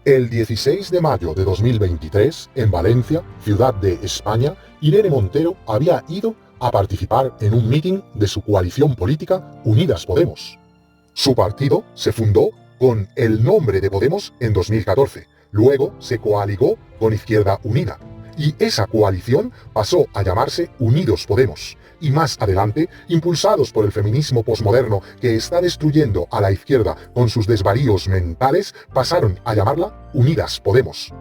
El 16 de mayo de 2023, en Valencia, ciudad de España, Irene Montero había ido a participar en un mitin de su coalición política Unidas Podemos. Su partido se fundó con el nombre de Podemos en 2014, luego se coaligó con Izquierda Unida, y esa coalición pasó a llamarse Unidos Podemos, y más adelante, impulsados por el feminismo posmoderno que está destruyendo a la izquierda con sus desvaríos mentales, pasaron a llamarla Unidas Podemos.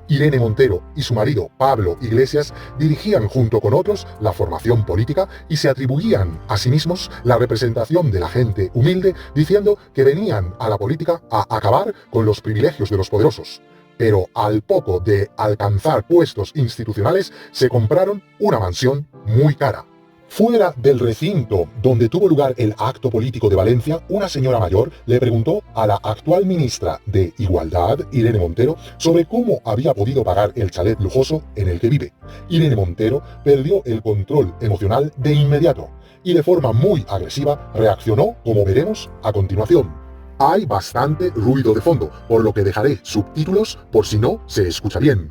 Irene Montero y su marido Pablo Iglesias dirigían junto con otros la formación política y se atribuían a sí mismos la representación de la gente humilde, diciendo que venían a la política a acabar con los privilegios de los poderosos. Pero al poco de alcanzar puestos institucionales se compraron una mansión muy cara. Fuera del recinto donde tuvo lugar el acto político de Valencia, una señora mayor le preguntó a la actual ministra de Igualdad, Irene Montero, sobre cómo había podido pagar el chalet lujoso en el que vive. Irene Montero perdió el control emocional de inmediato y de forma muy agresiva reaccionó, como veremos a continuación. Hay bastante ruido de fondo, por lo que dejaré subtítulos por si no se escucha bien.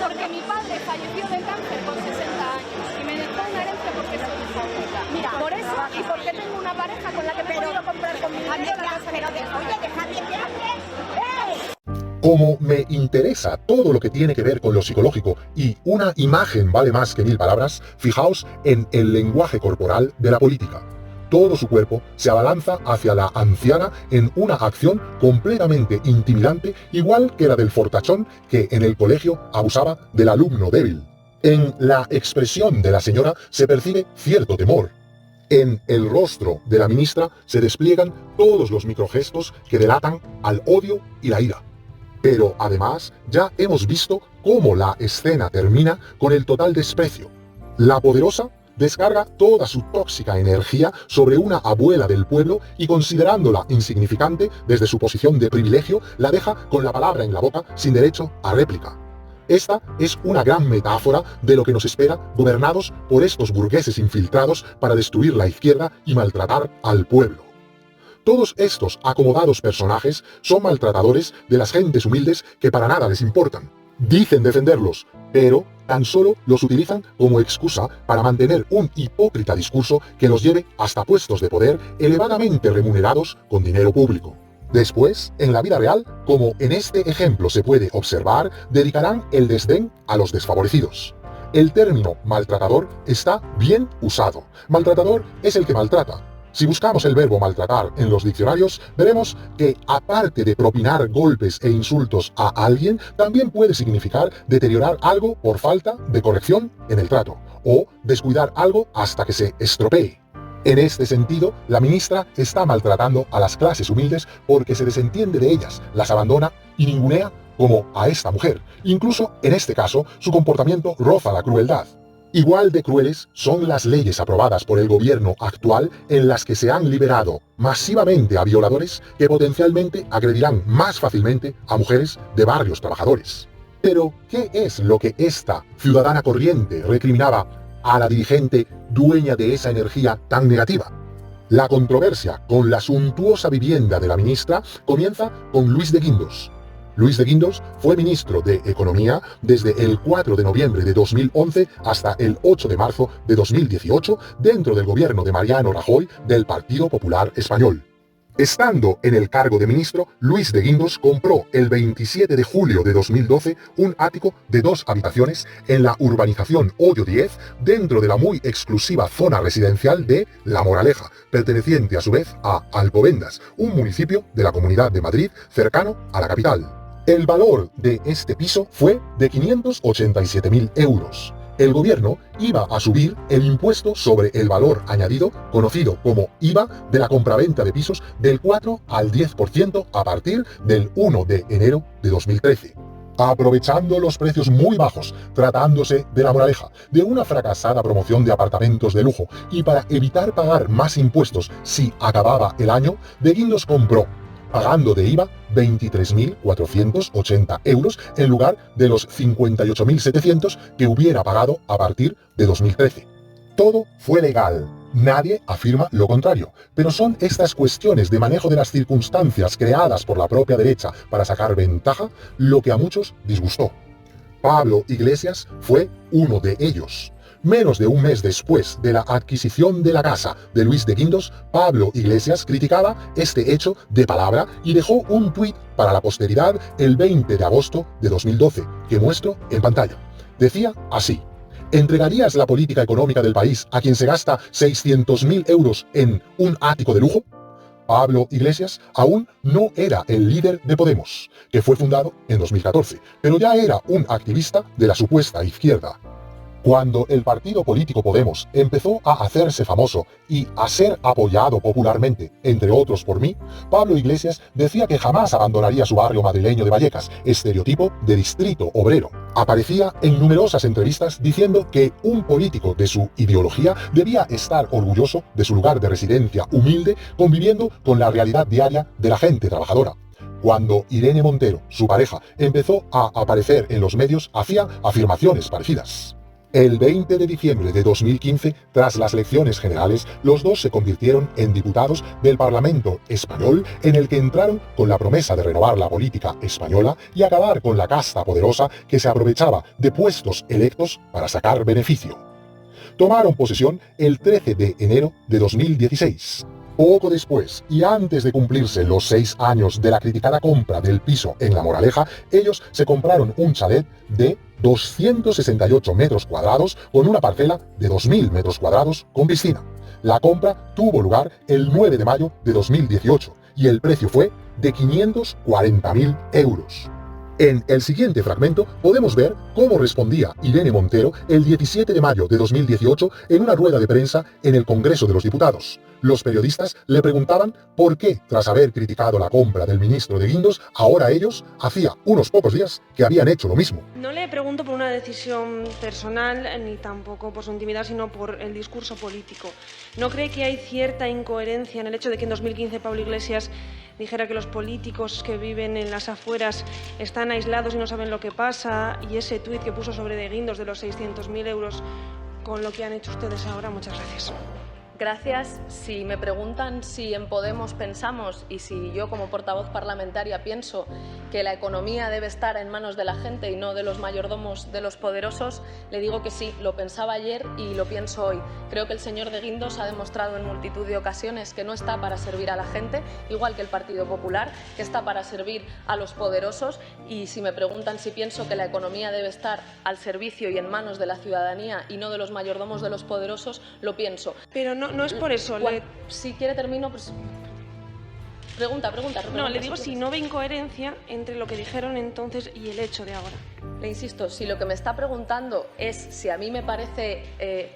Porque mi padre falleció de cáncer con 60 años y me dejó una herencia porque soy hija única. Mira, por eso y porque tengo una pareja con la que me he podido comprar con mi dinero la casa de la oye, dejadle que hable. Como me interesa todo lo que tiene que ver con lo psicológico y una imagen vale más que 1000 palabras, fijaos en el lenguaje corporal de la política. Todo su cuerpo se abalanza hacia la anciana en una acción completamente intimidante, igual que la del fortachón que en el colegio abusaba del alumno débil. En la expresión de la señora se percibe cierto temor. En el rostro de la ministra se despliegan todos los microgestos que delatan al odio y la ira. Pero además ya hemos visto cómo la escena termina con el total desprecio. La poderosa descarga toda su tóxica energía sobre una abuela del pueblo y, considerándola insignificante desde su posición de privilegio, la deja con la palabra en la boca sin derecho a réplica. Esta es una gran metáfora de lo que nos espera gobernados por estos burgueses infiltrados para destruir la izquierda y maltratar al pueblo. Todos estos acomodados personajes son maltratadores de las gentes humildes que para nada les importan. Dicen defenderlos, pero tan solo los utilizan como excusa para mantener un hipócrita discurso que los lleve hasta puestos de poder elevadamente remunerados con dinero público. Después, en la vida real, como en este ejemplo se puede observar, dedicarán el desdén a los desfavorecidos. El término maltratador está bien usado. Maltratador es el que maltrata. Si buscamos el verbo maltratar en los diccionarios, veremos que, aparte de propinar golpes e insultos a alguien, también puede significar deteriorar algo por falta de corrección en el trato, o descuidar algo hasta que se estropee. En este sentido, la ministra está maltratando a las clases humildes porque se desentiende de ellas, las abandona y ningunea como a esta mujer. Incluso, en este caso, su comportamiento roza la crueldad. Igual de crueles son las leyes aprobadas por el gobierno actual en las que se han liberado masivamente a violadores que potencialmente agredirán más fácilmente a mujeres de barrios trabajadores. Pero, ¿qué es lo que esta ciudadana corriente recriminaba a la dirigente dueña de esa energía tan negativa? La controversia con la suntuosa vivienda de la ministra comienza con Luis de Guindos. Luis de Guindos fue ministro de Economía desde el 4 de noviembre de 2011 hasta el 8 de marzo de 2018 dentro del gobierno de Mariano Rajoy del Partido Popular Español. Estando en el cargo de ministro, Luis de Guindos compró el 27 de julio de 2012 un ático de 2 habitaciones en la urbanización Hoyo 10 dentro de la muy exclusiva zona residencial de La Moraleja, perteneciente a su vez a Alcobendas, un municipio de la Comunidad de Madrid cercano a la capital. El valor de este piso fue de 587.000 euros. El gobierno iba a subir el impuesto sobre el valor añadido, conocido como IVA, de la compraventa de pisos del 4 al 10% a partir del 1 de enero de 2013. Aprovechando los precios muy bajos, tratándose de La Moraleja, de una fracasada promoción de apartamentos de lujo, y para evitar pagar más impuestos si acababa el año, De Guindos compró pagando de IVA 23.480 euros en lugar de los 58.700 que hubiera pagado a partir de 2013. Todo fue legal. Nadie afirma lo contrario, pero son estas cuestiones de manejo de las circunstancias creadas por la propia derecha para sacar ventaja lo que a muchos disgustó. Pablo Iglesias fue uno de ellos. Menos de un mes después de la adquisición de la casa de Luis de Guindos, Pablo Iglesias criticaba este hecho de palabra y dejó un tuit para la posteridad el 20 de agosto de 2012, que muestro en pantalla. Decía así: ¿entregarías la política económica del país a quien se gasta 600.000 euros en un ático de lujo? Pablo Iglesias aún no era el líder de Podemos, que fue fundado en 2014, pero ya era un activista de la supuesta izquierda. Cuando el partido político Podemos empezó a hacerse famoso y a ser apoyado popularmente, entre otros por mí, Pablo Iglesias decía que jamás abandonaría su barrio madrileño de Vallecas, estereotipo de distrito obrero. Aparecía en numerosas entrevistas diciendo que un político de su ideología debía estar orgulloso de su lugar de residencia humilde, conviviendo con la realidad diaria de la gente trabajadora. Cuando Irene Montero, su pareja, empezó a aparecer en los medios, hacía afirmaciones parecidas. El 20 de diciembre de 2015, tras las elecciones generales, los dos se convirtieron en diputados del Parlamento español, en el que entraron con la promesa de renovar la política española y acabar con la casta poderosa que se aprovechaba de puestos electos para sacar beneficio. Tomaron posesión el 13 de enero de 2016. Poco después, y antes de cumplirse los 6 años de la criticada compra del piso en La Moraleja, ellos se compraron un chalet de 268 metros cuadrados con una parcela de 2.000 metros cuadrados con piscina. La compra tuvo lugar el 9 de mayo de 2018 y el precio fue de 540.000 euros. En el siguiente fragmento podemos ver cómo respondía Irene Montero el 17 de mayo de 2018 en una rueda de prensa en el Congreso de los Diputados. Los periodistas le preguntaban por qué, tras haber criticado la compra del ministro de Guindos, ahora ellos, hacía unos pocos días, que habían hecho lo mismo. No le pregunto por una decisión personal, ni tampoco por su intimidad, sino por el discurso político. ¿No cree que hay cierta incoherencia en el hecho de que en 2015 Pablo Iglesias dijera que los políticos que viven en las afueras están aislados y no saben lo que pasa, y ese tuit que puso sobre de Guindos de los 600.000 euros con lo que han hecho ustedes ahora? Muchas gracias. Gracias. Si me preguntan si en Podemos pensamos y si yo como portavoz parlamentaria pienso que la economía debe estar en manos de la gente y no de los mayordomos de los poderosos, le digo que sí, lo pensaba ayer y lo pienso hoy. Creo que el señor de Guindos ha demostrado en multitud de ocasiones que no está para servir a la gente, igual que el Partido Popular, que está para servir a los poderosos, y si me preguntan si pienso que la economía debe estar al servicio y en manos de la ciudadanía y no de los mayordomos de los poderosos, lo pienso. Pero no es por eso. Si quiere termino, pues... Pregunta. No, le digo si no ve incoherencia entre lo que dijeron entonces y el hecho de ahora. Le insisto, si lo que me está preguntando es si a mí me parece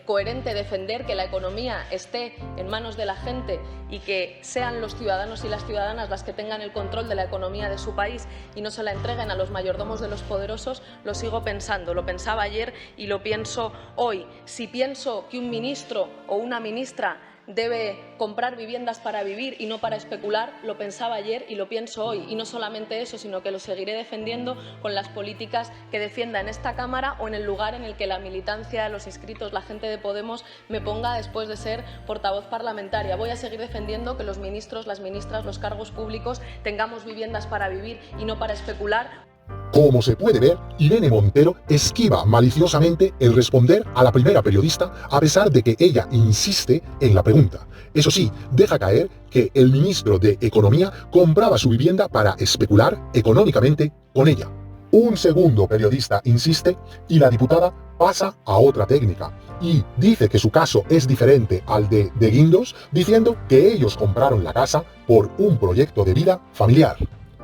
coherente defender que la economía esté en manos de la gente y que sean los ciudadanos y las ciudadanas las que tengan el control de la economía de su país y no se la entreguen a los mayordomos de los poderosos, lo sigo pensando. Lo pensaba ayer y lo pienso hoy. Si pienso que un ministro o una ministra debe comprar viviendas para vivir y no para especular, lo pensaba ayer y lo pienso hoy. Y no solamente eso, sino que lo seguiré defendiendo con las políticas que defienda en esta Cámara o en el lugar en el que la militancia, los inscritos, la gente de Podemos me ponga después de ser portavoz parlamentaria. Voy a seguir defendiendo que los ministros, las ministras, los cargos públicos tengamos viviendas para vivir y no para especular. Como se puede ver, Irene Montero esquiva maliciosamente el responder a la primera periodista a pesar de que ella insiste en la pregunta. Eso sí, deja caer que el ministro de Economía compraba su vivienda para especular económicamente con ella. Un segundo periodista insiste y la diputada pasa a otra técnica y dice que su caso es diferente al de Guindos, diciendo que ellos compraron la casa por un proyecto de vida familiar.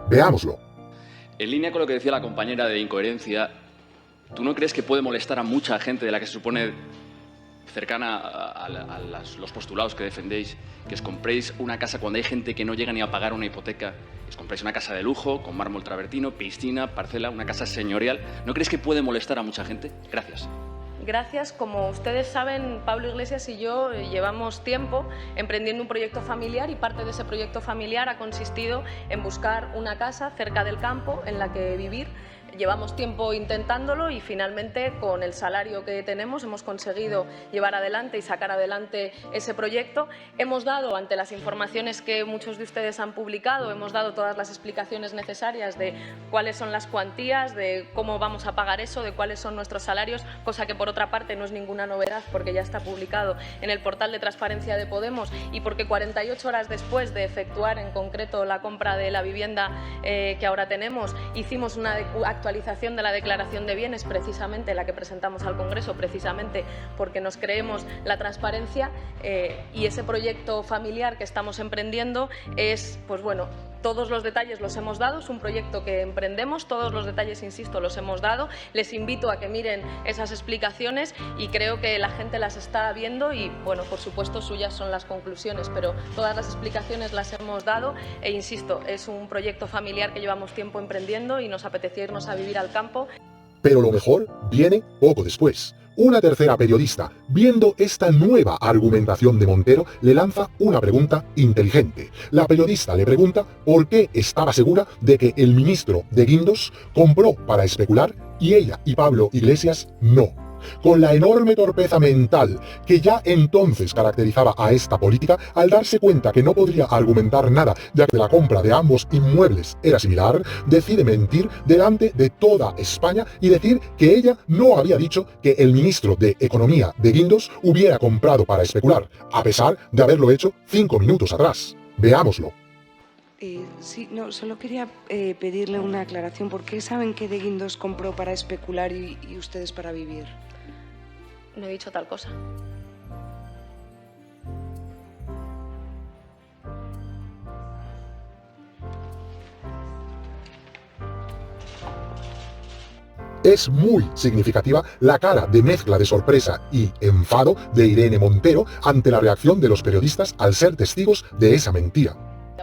Veámoslo. En línea con lo que decía la compañera de incoherencia, ¿tú no crees que puede molestar a mucha gente de la que se supone cercana a los postulados que defendéis, que os compréis una casa cuando hay gente que no llega ni a pagar una hipoteca? Os compréis una casa de lujo, con mármol travertino, piscina, parcela, una casa señorial. ¿No crees que puede molestar a mucha gente? Gracias. Gracias. Como ustedes saben, Pablo Iglesias y yo llevamos tiempo emprendiendo un proyecto familiar y parte de ese proyecto familiar ha consistido en buscar una casa cerca del campo en la que vivir. Llevamos tiempo intentándolo y finalmente con el salario que tenemos hemos conseguido llevar adelante y sacar adelante ese proyecto. Hemos dado, ante las informaciones que muchos de ustedes han publicado, hemos dado todas las explicaciones necesarias de cuáles son las cuantías, de cómo vamos a pagar eso, de cuáles son nuestros salarios, cosa que por otra parte no es ninguna novedad porque ya está publicado en el portal de transparencia de Podemos y porque 48 horas después de efectuar en concreto la compra de la vivienda que ahora tenemos, hicimos una actualización de la declaración de bienes, precisamente la que presentamos al Congreso, precisamente porque nos creemos la transparencia y ese proyecto familiar que estamos emprendiendo es, pues bueno, todos los detalles los hemos dado, es un proyecto que emprendemos, todos los detalles, insisto, los hemos dado. Les invito a que miren esas explicaciones y creo que la gente las está viendo y, bueno, por supuesto suyas son las conclusiones, pero todas las explicaciones las hemos dado e, insisto, es un proyecto familiar que llevamos tiempo emprendiendo y nos apetecía irnos a vivir al campo. Pero lo mejor viene poco después. Una tercera periodista, viendo esta nueva argumentación de Montero, le lanza una pregunta inteligente. La periodista le pregunta por qué estaba segura de que el ministro de Guindos compró para especular y ella y Pablo Iglesias no. Con la enorme torpeza mental que ya entonces caracterizaba a esta política, al darse cuenta que no podría argumentar nada, ya que la compra de ambos inmuebles era similar, decide mentir delante de toda España y decir que ella no había dicho que el ministro de Economía de Guindos hubiera comprado para especular, a pesar de haberlo hecho 5 minutos atrás. Veámoslo. Sí, no, solo quería pedirle una aclaración. ¿Por qué saben que de Guindos compró para especular y ustedes para vivir? No he dicho tal cosa. Es muy significativa la cara de mezcla de sorpresa y enfado de Irene Montero ante la reacción de los periodistas al ser testigos de esa mentira.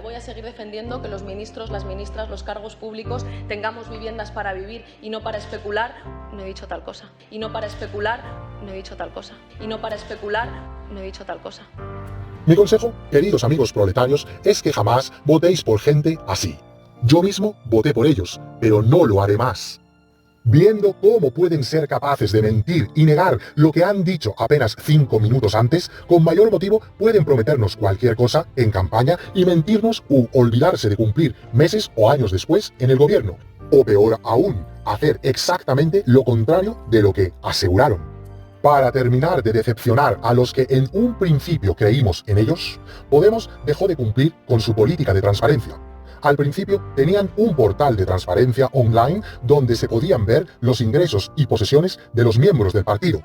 Voy a seguir defendiendo que los ministros, las ministras, los cargos públicos tengamos viviendas para vivir y no para especular. No he dicho tal cosa. Y no para especular. No he dicho tal cosa. Y no para especular. No he dicho tal cosa. Mi consejo, queridos amigos proletarios, es que jamás votéis por gente así. Yo mismo voté por ellos, pero no lo haré más. Viendo cómo pueden ser capaces de mentir y negar lo que han dicho apenas 5 minutos antes, con mayor motivo pueden prometernos cualquier cosa en campaña y mentirnos u olvidarse de cumplir meses o años después en el gobierno. O peor aún, hacer exactamente lo contrario de lo que aseguraron. Para terminar de decepcionar a los que en un principio creímos en ellos, Podemos dejó de cumplir con su política de transparencia. Al principio tenían un portal de transparencia online donde se podían ver los ingresos y posesiones de los miembros del partido.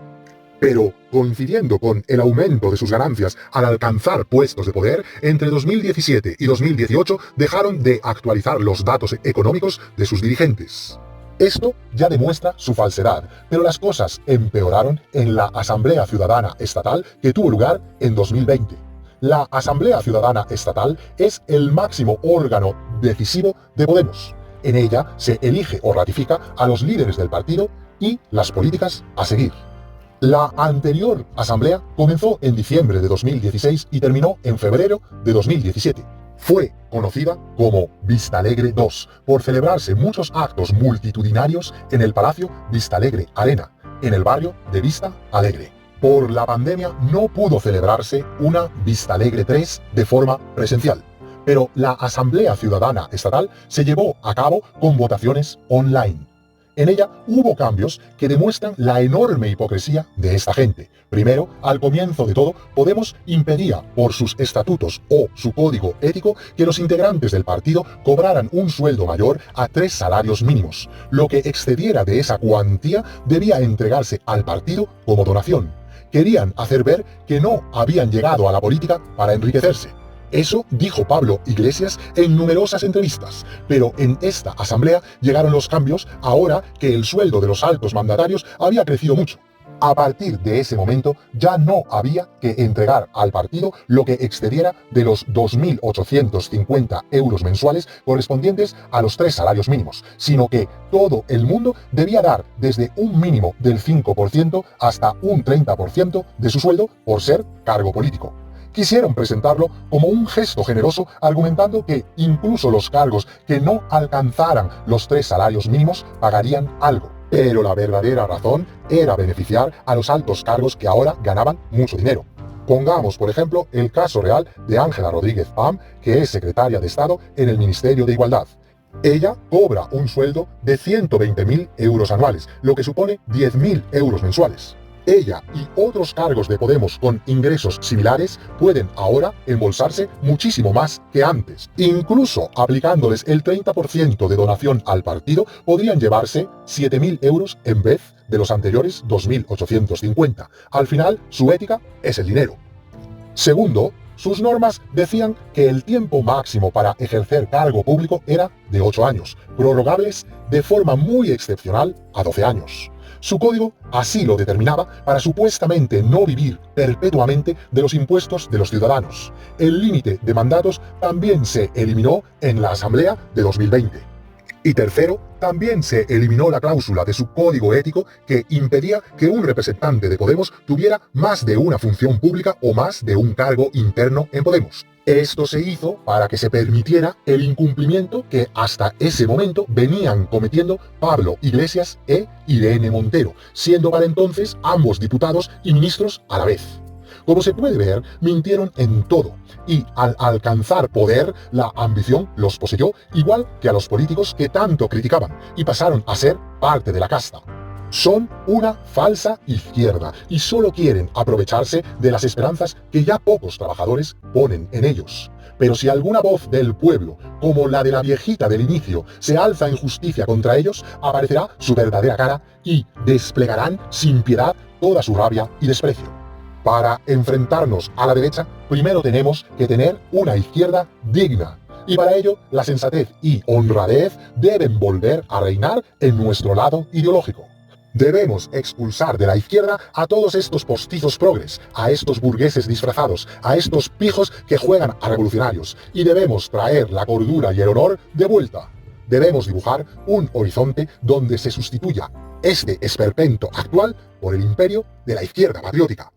Pero, coincidiendo con el aumento de sus ganancias al alcanzar puestos de poder, entre 2017 y 2018 dejaron de actualizar los datos económicos de sus dirigentes. Esto ya demuestra su falsedad, pero las cosas empeoraron en la Asamblea Ciudadana Estatal que tuvo lugar en 2020. La Asamblea Ciudadana Estatal es el máximo órgano decisivo de Podemos. En ella se elige o ratifica a los líderes del partido y las políticas a seguir. La anterior asamblea comenzó en diciembre de 2016 y terminó en febrero de 2017. Fue conocida como Vistalegre II por celebrarse muchos actos multitudinarios en el Palacio Vistalegre Arena, en el barrio de Vista Alegre. Por la pandemia no pudo celebrarse una Vistalegre III de forma presencial, pero la Asamblea Ciudadana Estatal se llevó a cabo con votaciones online. En ella hubo cambios que demuestran la enorme hipocresía de esta gente. Primero, al comienzo de todo, Podemos impedía por sus estatutos o su código ético que los integrantes del partido cobraran un sueldo mayor a 3 salarios mínimos. Lo que excediera de esa cuantía debía entregarse al partido como donación. Querían hacer ver que no habían llegado a la política para enriquecerse. Eso dijo Pablo Iglesias en numerosas entrevistas, pero en esta asamblea llegaron los cambios ahora que el sueldo de los altos mandatarios había crecido mucho. A partir de ese momento ya no había que entregar al partido lo que excediera de los 2.850 euros mensuales correspondientes a los 3 salarios mínimos, sino que todo el mundo debía dar desde un mínimo del 5% hasta un 30% de su sueldo por ser cargo político. Quisieron presentarlo como un gesto generoso, argumentando que incluso los cargos que no alcanzaran los 3 salarios mínimos pagarían algo. Pero la verdadera razón era beneficiar a los altos cargos que ahora ganaban mucho dinero. Pongamos, por ejemplo, el caso real de Ángela Rodríguez Pam, que es secretaria de Estado en el Ministerio de Igualdad. Ella cobra un sueldo de 120.000 euros anuales, lo que supone 10.000 euros mensuales. Ella y otros cargos de Podemos con ingresos similares pueden ahora embolsarse muchísimo más que antes. Incluso aplicándoles el 30% de donación al partido, podrían llevarse 7.000 euros en vez de los anteriores 2.850. Al final, su ética es el dinero. Segundo, sus normas decían que el tiempo máximo para ejercer cargo público era de 8 años, prorrogables de forma muy excepcional a 12 años. Su código así lo determinaba para supuestamente no vivir perpetuamente de los impuestos de los ciudadanos. El límite de mandatos también se eliminó en la Asamblea de 2020. Y tercero, también se eliminó la cláusula de su código ético que impedía que un representante de Podemos tuviera más de una función pública o más de un cargo interno en Podemos. Esto se hizo para que se permitiera el incumplimiento que hasta ese momento venían cometiendo Pablo Iglesias e Irene Montero, siendo para entonces ambos diputados y ministros a la vez. Como se puede ver, mintieron en todo, y al alcanzar poder, la ambición los poseyó, igual que a los políticos que tanto criticaban, y pasaron a ser parte de la casta. Son una falsa izquierda y solo quieren aprovecharse de las esperanzas que ya pocos trabajadores ponen en ellos. Pero si alguna voz del pueblo, como la de la viejita del inicio, se alza en justicia contra ellos, aparecerá su verdadera cara y desplegarán sin piedad toda su rabia y desprecio. Para enfrentarnos a la derecha, primero tenemos que tener una izquierda digna. Y para ello, la sensatez y honradez deben volver a reinar en nuestro lado ideológico. Debemos expulsar de la izquierda a todos estos postizos progres, a estos burgueses disfrazados, a estos pijos que juegan a revolucionarios, y debemos traer la cordura y el honor de vuelta. Debemos dibujar un horizonte donde se sustituya este esperpento actual por el imperio de la izquierda patriótica.